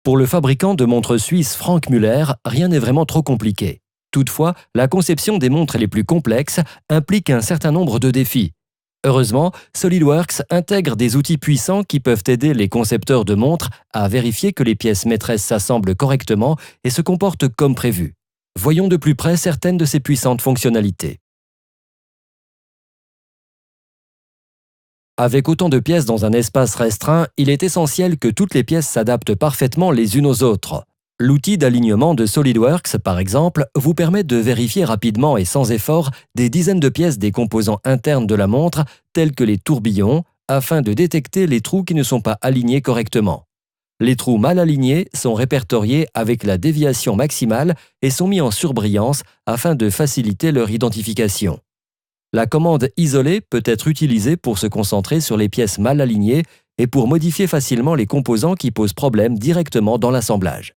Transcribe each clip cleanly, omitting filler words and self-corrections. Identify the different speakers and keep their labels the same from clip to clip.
Speaker 1: Pour le fabricant de montres suisse Frank Muller, rien n'est vraiment trop compliqué. Toutefois, la conception des montres les plus complexes implique un certain nombre de défis. Heureusement, SolidWorks intègre des outils puissants qui peuvent aider les concepteurs de montres à vérifier que les pièces maîtresses s'assemblent correctement et se comportent comme prévu. Voyons de plus près certaines de ces puissantes fonctionnalités. Avec autant de pièces dans un espace restreint, il est essentiel que toutes les pièces s'adaptent parfaitement les unes aux autres. L'outil d'alignement de SolidWorks, par exemple, vous permet de vérifier rapidement et sans effort des dizaines de pièces des composants internes de la montre, tels que les tourbillons, afin de détecter les trous qui ne sont pas alignés correctement. Les trous mal alignés sont répertoriés avec la déviation maximale et sont mis en surbrillance afin de faciliter leur identification. La commande « Isoler » peut être utilisée pour se concentrer sur les pièces mal alignées et pour modifier facilement les composants qui posent problème directement dans l'assemblage.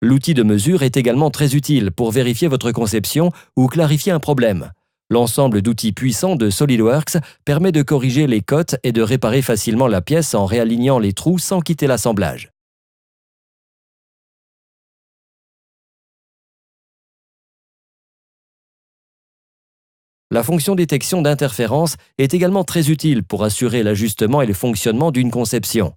Speaker 1: L'outil de mesure est également très utile pour vérifier votre conception ou clarifier un problème. L'ensemble d'outils puissants de SolidWorks permet de corriger les cotes et de réparer facilement la pièce en réalignant les trous sans quitter l'assemblage. La fonction détection d'interférences est également très utile pour assurer l'ajustement et le fonctionnement d'une conception.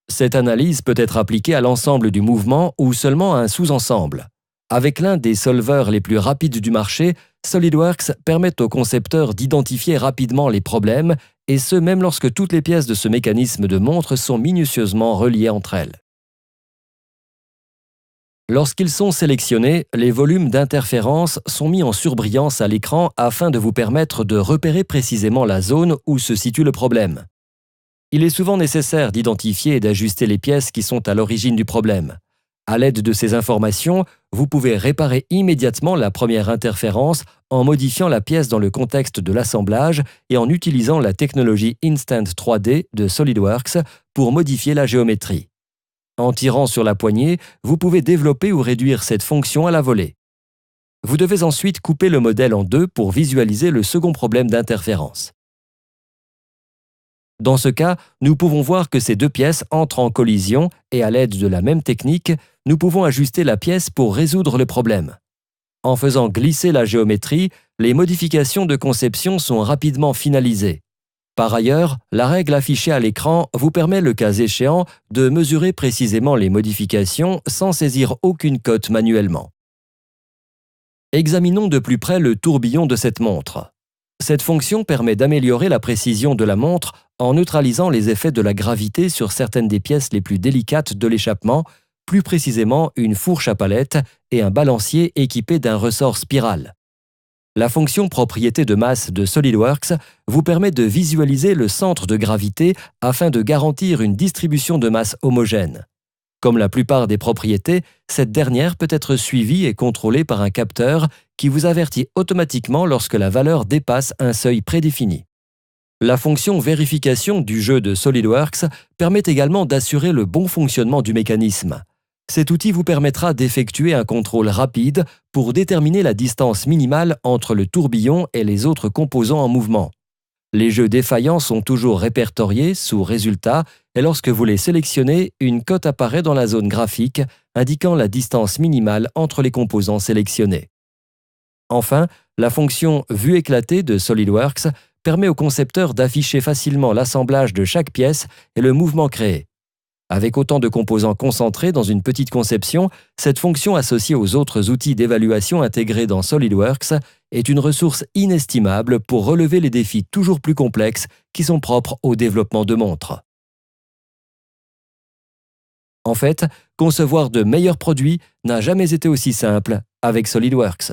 Speaker 1: Cette analyse peut être appliquée à l'ensemble du mouvement ou seulement à un sous-ensemble. Avec l'un des solveurs les plus rapides du marché, SolidWorks permet aux concepteurs d'identifier rapidement les problèmes, et ce même lorsque toutes les pièces de ce mécanisme de montre sont minutieusement reliées entre elles. Lorsqu'ils sont sélectionnés, les volumes d'interférence sont mis en surbrillance à l'écran afin de vous permettre de repérer précisément la zone où se situe le problème. Il est souvent nécessaire d'identifier et d'ajuster les pièces qui sont à l'origine du problème. À l'aide de ces informations, vous pouvez réparer immédiatement la première interférence en modifiant la pièce dans le contexte de l'assemblage et en utilisant la technologie Instant 3D de SolidWorks pour modifier la géométrie. En tirant sur la poignée, vous pouvez développer ou réduire cette fonction à la volée. Vous devez ensuite couper le modèle en deux pour visualiser le second problème d'interférence. Dans ce cas, nous pouvons voir que ces deux pièces entrent en collision et à l'aide de la même technique, nous pouvons ajuster la pièce pour résoudre le problème. En faisant glisser la géométrie, les modifications de conception sont rapidement finalisées. Par ailleurs, la règle affichée à l'écran vous permet, le cas échéant, de mesurer précisément les modifications sans saisir aucune cote manuellement. Examinons de plus près le tourbillon de cette montre. Cette fonction permet d'améliorer la précision de la montre en neutralisant les effets de la gravité sur certaines des pièces les plus délicates de l'échappement, plus précisément une fourche à palette et un balancier équipé d'un ressort spirale. La fonction propriété de masse de SolidWorks vous permet de visualiser le centre de gravité afin de garantir une distribution de masse homogène. Comme la plupart des propriétés, cette dernière peut être suivie et contrôlée par un capteur qui vous avertit automatiquement lorsque la valeur dépasse un seuil prédéfini. La fonction vérification du jeu de SolidWorks permet également d'assurer le bon fonctionnement du mécanisme. Cet outil vous permettra d'effectuer un contrôle rapide pour déterminer la distance minimale entre le tourbillon et les autres composants en mouvement. Les jeux défaillants sont toujours répertoriés sous Résultats et lorsque vous les sélectionnez, une cote apparaît dans la zone graphique indiquant la distance minimale entre les composants sélectionnés. Enfin, la fonction Vue éclatée de SolidWorks permet au concepteur d'afficher facilement l'assemblage de chaque pièce et le mouvement créé. Avec autant de composants concentrés dans une petite conception, cette fonction associée aux autres outils d'évaluation intégrés dans SolidWorks est une ressource inestimable pour relever les défis toujours plus complexes qui sont propres au développement de montres. En fait, concevoir de meilleurs produits n'a jamais été aussi simple avec SolidWorks.